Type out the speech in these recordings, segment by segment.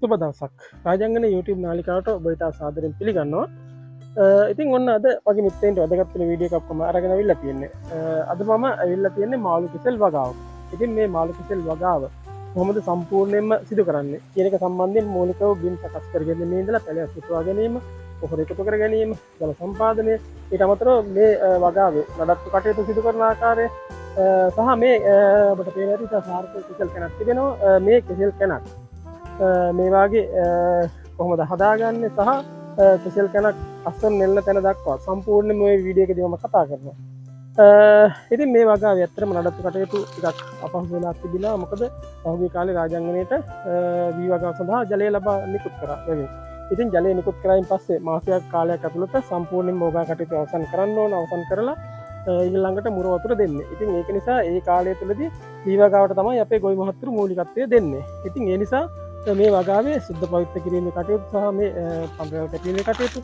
සුබ දවසක් රාජංගන YouTube නාලිකාවට ඔබ ඉතා සාදරයෙන් පිළිගන්නවා. ඉතින් ඔන්න අද වගේ මිත්තෙන්ට වැදගත් වෙන වීඩියෝ එකක් මම අරගෙන අවිල්ලා තියෙන්නේ. අද මම අවිල්ලා තියෙන්නේ මාළු කෙසෙල් වගාව. ඉතින් මේ මාළු කෙසෙල් වගාව කොහොමද සම්පූර්ණයෙන්ම සිදු කරන්නේ කියන එක සම්බන්ධයෙන් මූලිකව බිම් සකස් කරගෙන මේ ඉඳලා පැලය සුටවා ගැනීම, පොහොර එකතු කර ගැනීම, ජල සම්පාදනය, ඊට අමතරව මේ වගාවේ නඩත්තු කටයුතු සිදු කරන ආකාරය සහ මේ ඔබට පේන ඇති සාර්ථක කෙසෙල් කැනක් තිබෙනවා. මේ කෙසෙල් කැනක් මේ වගේ කොහොමද හදාගන්න සහ කෙසෙල් කැනක් අස්සන් නෙල්ල තැන දක්වා සම්පූර්ණයෙන්ම මේ වීඩියෝ එකේදී මම කතා කරනවා. ඉතින් මේ වගාවේ ඇත්තටම නඩත්තු කටයුතු ටිකක් අපහසු වෙලා තිබිලා. මොකද පහුගිය කාලේ රාජාංගනයට වී වගාව සඳහා ජලය ලබා නිකුත් කරා. ඉතින් ජලය නිකුත් කරායින් පස්සේ මාසයක් කාලයක් ඇතුළත සම්පූර්ණයෙන්ම වගා කටයුතු අවසන් කරන්න ඕන. අවසන් කරලා ඊළඟට මුර වතුර දෙන්නේ. ඉතින් ඒක නිසා ඒ කාලය තුළදී වී වගාවට තමයි අපේ ගොවි මහත්තුරු මූලිකත්වය දෙන්නේ. ඉතින් ඒ නිසා මේ වගාවේ සුද්ධ පවිත්‍ර කිරීමේ කටයුතු සහ මේ පම්පරල් කැපීමේ කටයුතු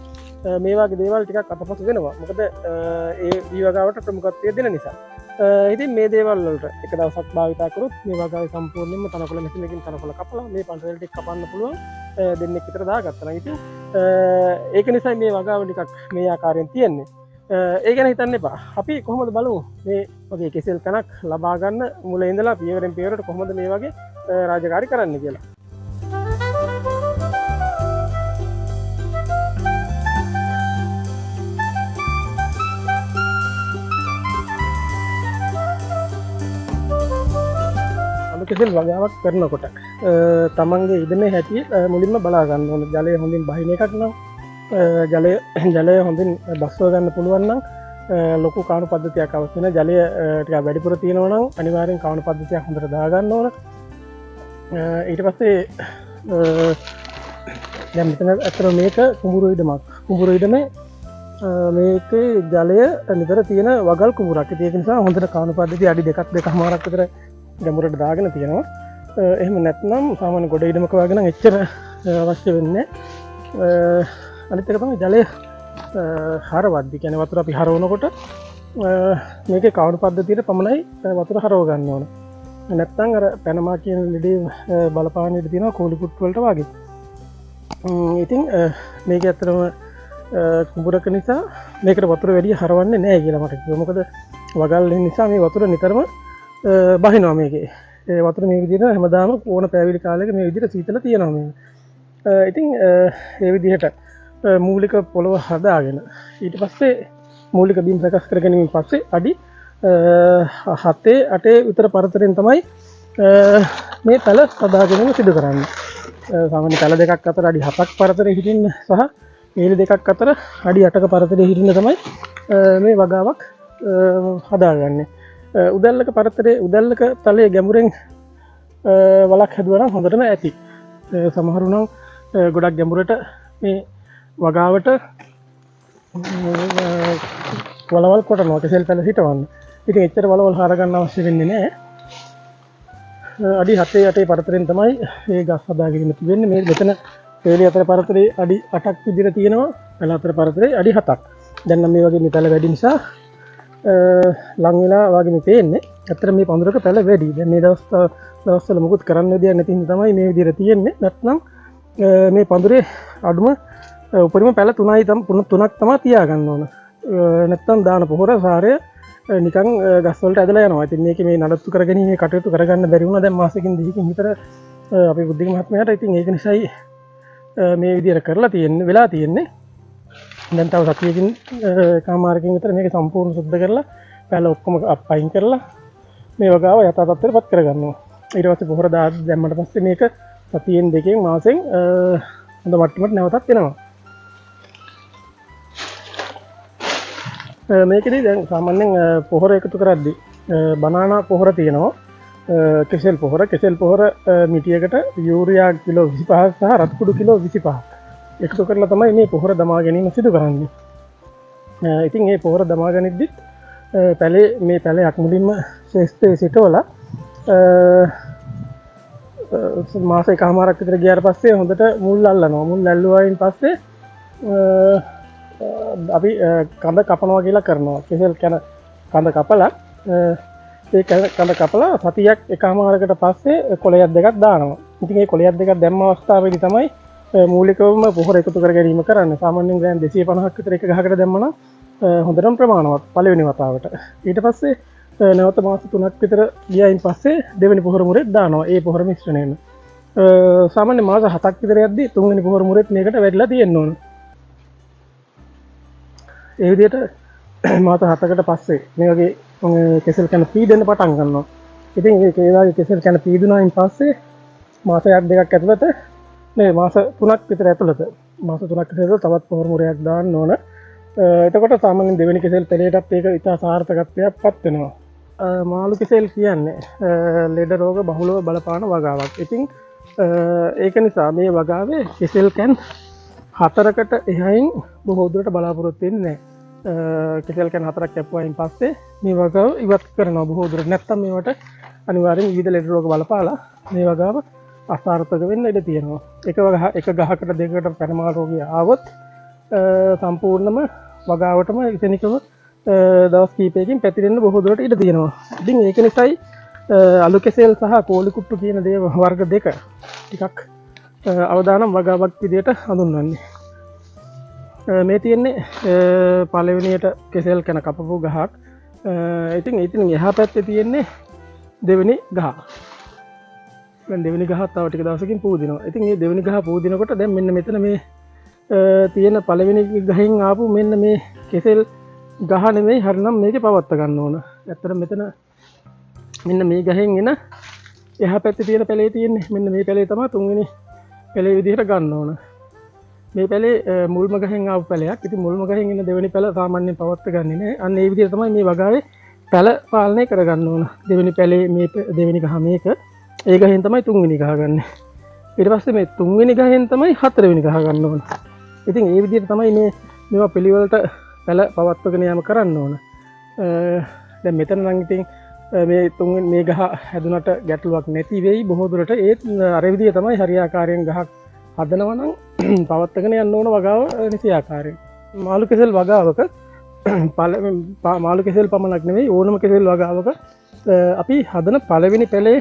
මේ වගේ දේවල් ටිකක් අතපසු වෙනවා. මොකද ඒ වී වගාවට ප්‍රමුඛත්වය දෙන නිසා. ඉතින් මේ දේවල් වලට එක දවසක් භාවිතා කරොත් මේ වගාවේ සම්පූර්ණයෙන්ම තනකොළ මැෂිනකින් තනකොළ කපලා මේ පම්පරල් ටික කපන්න පුළුවන්. දෙන්නෙක් විතර දාගත්තා නම් ඉතින් ඒක නිසා මේ වගාව ටිකක් මේ ආකාරයෙන් තියෙන්නේ. ඒ ගැන හිතන්න එපා. අපි කොහොමද බලමු මේ වගේ කෙසෙල් කණක් ලබා ගන්න මුලින් ඉඳලා පියවරෙන් පියවරට කොහොමද මේ වගේ රාජකාරී කරන්න කියලා. කෙසෙල් වගාවක් කරනකොට තමන්ගේ ඉදමේ හැටි මුලින්ම බලා ගන්න ඕන. ජලය හොඳින් බහින එකක් නම් ජලය හොඳින් බස්ව ගන්න පුළුවන් නම් ලොකු කාණු පද්ධතියක් අවශ්‍ය නැහැ. ජලය ටිකක් වැඩිපුර තියෙනවා නම් අනිවාර්යෙන් කාණු පද්ධතියක් හොඳට දාගන්න ඕන. ඊට පස්සේ දැන් මෙතන අතර මේක කුඹුරු ඉදමක්. කුඹුරු ඉදමේ මේකේ ජලය නිතර තියෙන වගල් කුඹුරක්. ඒක නිසා හොඳට කාණු පද්ධතිය අඩි දෙකමාරක් විතර ගැඹුරට දාගෙන තියෙනවා. එහෙම නැත්නම් සාමාන්‍ය ගොඩ ඉදමක වගේ නම් එච්චර අවශ්‍ය වෙන්නේ නැහැ. අනිත් එක තමයි ජලය හරවද්දි. කියන්නේ වතුර අපි හරවනකොට මේකේ කවුණු පද්ධතියට පමණයි වතුර හරව ගන්න ඕන. නැත්නම් අර පැනමා කියන ලෙඩේ බලපාන ඉඳ තියෙනවා කෝලි පුට් වලට වගේ. ඉතින් මේක ඇත්තටම කුඹුරක නිසා මේකට වතුර වැඩි හරවන්නේ නැහැ කියලා මට කිව්වා. මොකද වගල් නිසා මේ වතුර නිතරම බහිනවා මේකේ. ඒ වතුර මේ විදිහට හැමදාම ඕන පැවිලි කාලයක මේ විදිහට සීතල තියෙනවා මේ. ඉතින් ඒ විදිහට මූලික පොළව හදාගෙන ඊට පස්සේ මූලික බිම් සකස් කර ගැනීමෙන් පස්සේ අඩි 7-8 විතර පරතරෙන් තමයි මේ පැල හදා ගැනීම සිදු කරන්නේ. සාමාන්‍ය පැල දෙකක් අතර අඩි 7ක් පරතරේ හිටින්න සහ මේලි දෙකක් අතර අඩි 8ක පරතරේ හිටින්න තමයි මේ වගාවක් හදාගන්නේ. උදැල්ලක පරතරේ උදැල්ලක තලයේ ගැඹුරෙන් වලක් හැදුවා නම් හොඳටම ඇති. සමහරු නම් ගොඩක් ගැඹුරට මේ වගාවට වලවල් කොටනවා කෙසෙල් පැල හිටවන්න. ඉතින් එච්චර වලවල් හර ගන්න අවශ්‍ය වෙන්නේ නැහැ. අඩි 7-8 පරතරෙන් තමයි මේ ගස් හදාගෙන තිබෙන්නේ. මේ මෙතන පෙළේ අතර පරතරේ අඩි 8ක් විදිහට තියෙනවා. පැල අතර පරතරේ අඩි 7ක්. දැන් නම් මේ වගේ මේ පැල වැඩි නිසා ලං වෙලා වගේ මේ පේන්නේ. ඇත්තට මේ පඳුරක පැල වැඩි. දැන් මේ දවස්වල මොකුත් කරන්න දෙයක් නැති හින්දා තමයි මේ විදිහට තියෙන්නේ. නැත්නම් මේ පඳුරේ අඩුම උපරිම පැල 3ක් තමයි තියාගන්න ඕන. නැත්නම් දාන පොහොර සාරය නිකන් ගස් වලට ඇදලා යනවා. ඉතින් මේකේ මේ නඩත්තු කරගෙන මේ කටයුතු කරගන්න බැරි වුණා දැන් මාසෙකින් දෙකකින් විතර අපේ බුද්ධික මහත්මයාට. ඉතින් ඒක නිසායි මේ විදිහට කරලා තියෙන්නේ වෙලා තියෙන්නේ. දැන් තව සතියකින් කාමාරකින් විතර මේක සම්පූර්ණ සුද්ධ කරලා පැල ඔක්කොම අපයින් කරලා මේ වගාව යථා තත්ත්වයට පත් කරගන්නවා. ඊට පස්සේ පොහොර දැම්මට පස්සේ මේක සතියෙන් දෙකෙන් මාසෙන් හොඳ මට්ටමට නැවතත් එනවා. මේකෙදි දැන් සාමාන්‍යයෙන් පොහොර එකතු කරද්දී බනානා පොහොර තියෙනවා. කෙසෙල් පොහොර මිටියකට යූරියා කිලෝ 25ක් සහ රත් කුඩු කිලෝ 25ක් එකතු කරලා තමයි මේ පොහොර දමා ගැනීම සිදු කරන්නේ. ඉතින් මේ පොහොර දමා ගනිද්දිත් පැලේ මේ පැලයක් මුලින්ම ශේෂ්ඨයේ සිටවලා මාස එකමාරක් විතර ගියාට පස්සේ හොඳට මුල් අල්ලනවා. මුල් ඇල්ලුවායින් පස්සේ අපි කඳ කපනවා කියලා කරනවා. කෙසෙල් කන කඳ කපලා ඒ කඳ කපලා සතියක් එකමාරකට පස්සේ කොළයක් දෙකක් දානවා. ඉතින් මේ කොළියක් දෙකක් දැම්ම අවස්ථාවේදී තමයි මූලිකවම පොහොර එකතු කර ගැනීම කරන්න. සාමාන්‍යයෙන් ග්‍රෑම් 250ක් විතර එක ගහකට දැම්මම හොඳටම ප්‍රමාණවත් පළවෙනි වතාවට. ඊට පස්සේ නැවත මාස 3ක් විතර ගියායින් පස්සේ දෙවෙනි පොහොර මුරෙත් දානවා. ඒ පොහොර මිශ්‍රණයෙන්. සාමාන්‍ය මාස 7ක් විතර යද්දී තුන්වෙනි පොහොර මුරෙත් මේකට වැටිලා තියෙන්න ඕන. ඒ විදිහට මාස 7කට පස්සේ මේ වගේ කෙසෙල් කන පීඩෙන්න පටන් ගන්නවා. ඉතින් ඒ වගේ කෙසෙල් කන පීදුනායින් පස්සේ මාසයක් දෙකක් ඇතුළත මේ මාස 3ක් විතර ඇතුළත මාස 3ක් විතර තවත් පොහොර මුරයක් දාන්න ඕන. එතකොට සාමාන්‍යයෙන් දෙවෙනි කෙසෙල් පෙළේටත් ඒක ඉතා සාර්ථකත්වයක් පත් වෙනවා. මාළු කෙසෙල් කියන්නේ ලෙඩ රෝග බහුලව බලපාන වගාවක්. ඉතින් ඒක නිසා මේ වගාවේ කෙසෙල් කැන් 4කට එහයින් බොහෝ දුරට බලාපොරොත්තු වෙන්නේ නැහැ. කෙසෙල් කැන් 4ක් කැපුවායින් පස්සේ මේ වගාව ඉවත් කරනවා බොහෝ දුරට. නැත්තම් මේවට අනිවාර්යෙන් විවිධ ලෙඩ රෝග බලපාලා මේ වගාව අසාර්ථක වෙන්න ඉඩ තියෙනවා. එක ගහකට දෙකකට පැනමාල රෝගය ආවොත් සම්පූර්ණම වගාවටම ඉතිනිකව දවස් කීපයකින් පැතිරෙන්න බොහෝ දුරට ඉඩ තියෙනවා. ඉතින් ඒක නිසායි අලු කෙසෙල් සහ කෝලි කුට්ටු කියන දේ වර්ග දෙක ටිකක් අවදානම් වගාවක් විදියට හඳුන්වන්නේ. මේ තියෙන්නේ පළවෙනියට කෙසෙල් කන කපපු ගහක්. ඉතින් එහා පැත්තේ තියෙන්නේ දෙවෙනි ගහ. දැන් දෙවෙනි ගහත් තව ටික දවසකින් පූදිනවා. ඉතින් මේ දෙවෙනි ගහ පූදිනකොට දැන් මෙන්න මෙතන මේ තියෙන පළවෙනි ගහෙන් ආපු මෙන්න මේ කෙසෙල් ගහ නෙමෙයි හරිනම් මේකේ පවත්ත ගන්න ඕන. ඇත්තට මෙතන මෙන්න මේ ගහෙන් එන එහා පැත්තේ තියෙන පැලේ තියෙන්නේ මෙන්න මේ පැලේ තමයි තුන්වෙනි පැලේ විදිහට ගන්න ඕන. මේ පැලේ මුල්ම ගහෙන් ආපු පැලයක්. ඉතින් මුල්ම ගහෙන් එන දෙවෙනි පැල සාමාන්‍යයෙන් පවත්ත ගන්නේ නැහැ. අන්න ඒ විදිහට තමයි මේ වගාවේ පැල පාලනය කරගන්න ඕන. දෙවෙනි පැලේ මේ දෙවෙනි ගහ මේක. ඒ ගහෙන් තමයි තුන්වෙනි ගහ ගන්න. ඊට පස්සේ මේ තුන්වෙනි ගහෙන් තමයි හතරවෙනි ගහ ගන්න ඕන. ඉතින් ඒ විදිහට තමයි මේවා පිළිවෙලට පැල පවත්වගෙන යාම කරන්න ඕන. දැන් මෙතන නම් ඉතින් මේ ගහ හැදුනට ගැටලුවක් නැති වෙයි බොහෝ දුරට. ඒත් අර විදිය තමයි හරියාකාරයෙන් ගහක් හදනවා නම් පවත්වගෙන යන්න ඕන වගාව නිසි ආකාරයෙන්. මාළු කෙසෙල් වගාවක මාළු කෙසෙල් පමණක් නෙවෙයි ඕනම කෙසෙල් වගාවක අපි හදන පළවෙනි පැලේ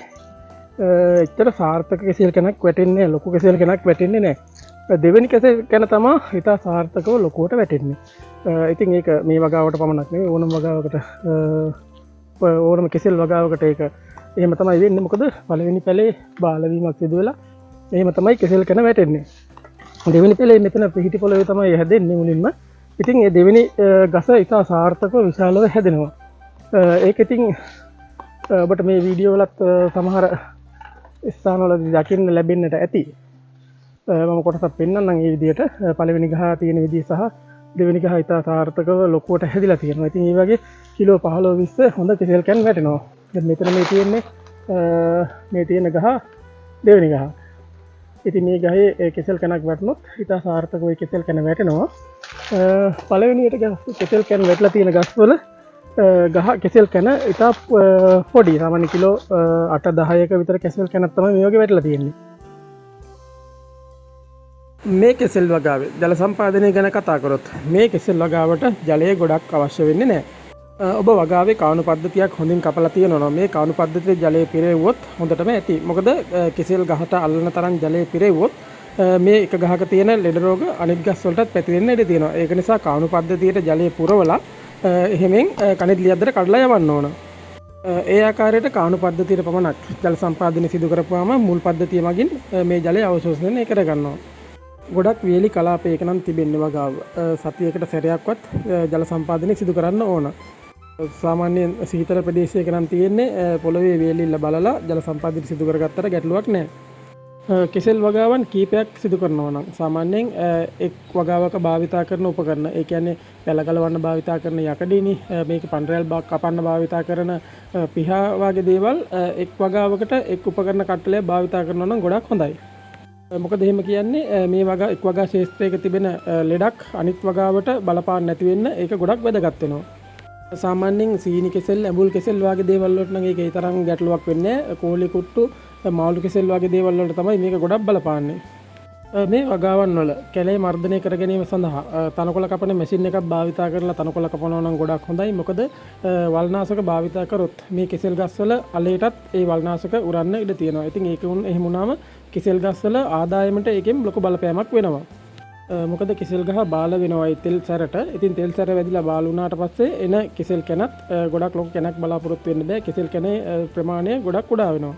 එච්චර සාර්ථක කෙසෙල් කෙනෙක් වැටෙන්නේ ලොකු කෙසෙල් කෙනෙක් වැටෙන්නේ නැහැ. දෙවෙනි කෙසෙල් කෙන තමයි ඉතා සාර්ථකව ලොකුවට වැටෙන්නේ. ඉතින් ඒක මේ වගාවට පමණක් නෙවෙයි ඕනම වගාවකට ඕනම කෙසෙල් වගාවකට ඒක එහෙම තමයි වෙන්නේ. මොකද පළවෙනි පැලේ බාලවීමක් සිදු වෙලා එහෙම තමයි කෙසෙල් කෙන වැටෙන්නේ. දෙවෙනි පැලේ මෙතන පිහිටි පොළවේ තමයි හැදෙන්නේ මුලින්ම. ඉතින් මේ දෙවෙනි ගස ඉතා සාර්ථකව විශාලව හැදෙනවා. ඒක ඉතින් ඔබට මේ වීඩියෝ වලත් සමහර ස්ථානවලදී දකින්න ලැබෙන්නට ඇති. මම කොටසක් පෙන්නන්නම් මේ විදිහට පළවෙනි ගහ තියෙන විදිහ සහ දෙවෙනි ගහ ඉතා සාර්ථකව ලොකුවට හැදිලා තියෙනවා. ඉතින් මේ වගේ කිලෝ 15 20 හොඳ කෙසෙල් කැන් වැටෙනවා. දැන් මෙතන මේ තියෙන ගහ දෙවෙනි ගහ. ඉතින් මේ ගහේ කෙසෙල් කැනක් වැටුනොත් ඉතා සාර්ථකව ඒ කෙසෙල් කැන වැටෙනවා. පළවෙනියට කෙසෙල් කැන් වැටලා තියෙන ගස්වල ගහ කෙසෙල් කැන ඉතා පොඩි. සාමාන්‍ය කිලෝ 8-10ක විතර කෙසෙල් කැනක් තමයි මේ වගේ වැටලා තියෙන්නේ. මේ කෙසෙල් වගාවේ ජල සම්පාදනය ගැන කතා කරොත් මේ කෙසෙල් වගාවට ජලය ගොඩක් අවශ්‍ය වෙන්නේ නැහැ. ඔබ වගාවේ කාණු පද්ධතියක් හොඳින් කපලා තියෙනවා. මේ කාණු පද්ධතියේ ජලය පිරෙව්වොත් හොඳටම ඇති. මොකද කෙසෙල් ගහට අල්ලන තරම් ජලය පිරෙව්වොත් මේ එක ගහක තියෙන ලෙඩ රෝග අනිත් ගස් වලටත් පැතිරෙන්න ඉඩ තියෙනවා. ඒක නිසා කාණු පද්ධතියට ජලය පුරවලා එහෙමෙන් කණිත් ලියද්දට කඩලා යවන්න ඕන. ඒ ආකාරයට කාණු පද්ධතියට පමණක් ජල සම්පාදනය සිදු කරපුවාම මුල් පද්ධතිය මගින් මේ ජලය අවශෝෂණය කර ගන්නවා. ගොඩක් වියලි කලාපයක නම් තිබෙන්නේ වගාව. සතියකට සැරයක්වත් ජල සම්පාදනය සිදු කරන්න ඕන. සාමාන්‍යයෙන් සීතල ප්‍රදේශයක නම් තියෙන්නේ පොළවේ වේලිල්ල බලලා ජල සම්පාදනය සිදු කරගත්තට ගැටලුවක් නැහැ. කෙසෙල් වගාවන් කීපයක් සිදු කරනවා නම් සාමාන්‍යයෙන් එක් වගාවක භාවිතා කරන උපකරණ, ඒ කියන්නේ පැල ගලවන්න භාවිතා කරන යකඩිනි, මේක පන්රැල් කපන්න භාවිතා කරන පිහා වගේ දේවල් එක් වගාවකට එක් උපකරණ කට්ටලයක් භාවිතා කරනවා නම් ගොඩක් හොඳයි. මොකද එහෙම කියන්නේ මේ වගා එක් වගා ශේෂ්ත්‍රයක තිබෙන ලෙඩක් අනිත් වගාවට බලපාන්න නැති වෙන්න ඒක ගොඩක් වැදගත් වෙනවා. සාමාන්‍යයෙන් සීනි කෙසෙල්, ඇඹුල් කෙසෙල් වගේ දේවල් වලට නම් ඒකේ තරම් ගැටලුවක් වෙන්නේ නැහැ. කෝලි කුට්ටු, මාළු කෙසෙල් වගේ දේවල් වලට තමයි මේක ගොඩක් බලපාන්නේ. මේ වගාවන් වල කැලේ මර්ධනය කර ගැනීම සඳහා තනකොළ කපන මැෂින් එකක් භාවිතා කරලා තනකොළ කපනවා නම් ගොඩක් හොඳයි. මොකද වල්නාශක භාවිතා කරොත් මේ කෙසෙල් ගස් වල අලයටත් ඒ වල්නාශක උරන්න ඉඩ තියෙනවා. ඉතින් ඒක එහෙම වුණාම කිසෙල් ගස්වල ආදායමට ඒකෙන් ලොකු බලපෑමක් වෙනවා. මොකද කිසෙල් ගහ බාල වෙනවයි තෙල් සැරට. ඉතින් තෙල් සැර වැදිලා බාල වුණාට පස්සේ එන කිසෙල් කැනත් ගොඩක් ලොකු කැනක් බලාපොරොත්තු වෙන්න බෑ. කිසෙල් කැනේ ප්‍රමාණය ගොඩක් කුඩා වෙනවා.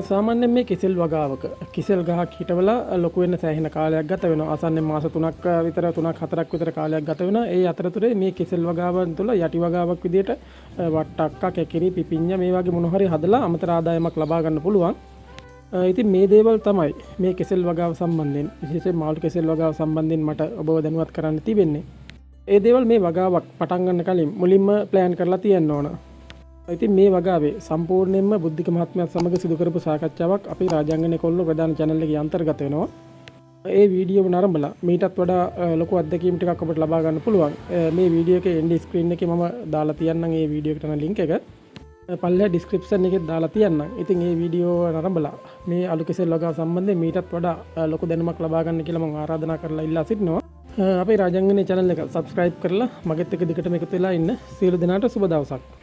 සාමාන්‍යයෙන් මේ කිසෙල් වගාවක කිසෙල් ගහක් හිටවලා ලොකු වෙන්න සෑහෙන කාලයක් ගත වෙනවා. ආසන්නෙන් මාස 3ක් විතර 3-4ක් විතර කාලයක් ගත වෙනවා. ඒ අතරතුරේ මේ කිසෙල් වගාවන් තුළ යටි වගාවක් විදියට වට්ටක්ක, කැකිරි, පිපිඤ්ඤ මේ වගේ මොන හරි හදලා අමතර ආදායමක් ලබා ගන්න පුළුවන්. ඉතින් මේ දේවල් තමයි මේ කෙසෙල් වගාව සම්බන්ධයෙන් විශේෂයෙන් මාළු කෙසෙල් වගාව සම්බන්ධයෙන් මට ඔබව දැනුවත් කරන්න තිබෙන්නේ. ඒ දේවල් මේ වගාවක් පටන් ගන්න කලින් මුලින්ම ප්ලෑන් කරලා තියෙන්න ඕන. ඉතින් මේ වගාවේ සම්පූර්ණයෙන්ම බුද්ධික මහත්මයාත් සමග සිදු කරපු සාකච්ඡාවක් අපේ රාජාංගනේ කොල්ල ප්‍රධාන channel එකේ අන්තර්ගත වෙනවා. ඒ වීඩියෝව නරඹලා මීටත් වඩා ලොකු අත්දැකීම් ටිකක් ඔබට ලබා ගන්න පුළුවන්. මේ වීඩියෝ එකේ end screen එකේ මම දාලා තියන්නම් ඒ වීඩියෝ එකට යන link එක. පල්ලෙහා ඩිස්ක්‍රිප්ෂන් එකේ දාලා තියන්නම්. ඉතින් මේ වීඩියෝ නරඹලා මේ අලු කෙසෙල් වගාව සම්බන්ධයෙන් මීටත් වඩා ලොකු දැනුමක් ලබා ගන්න කියලා මම ආරාධනා කරලා ඉල්ලා සිටිනවා. අපේ රාජාංගනේ channel එක subscribe කරලා මගෙත් එක්ක දිගටම එකතු වෙලා ඉන්න සියලු දෙනාට සුබ දවසක්.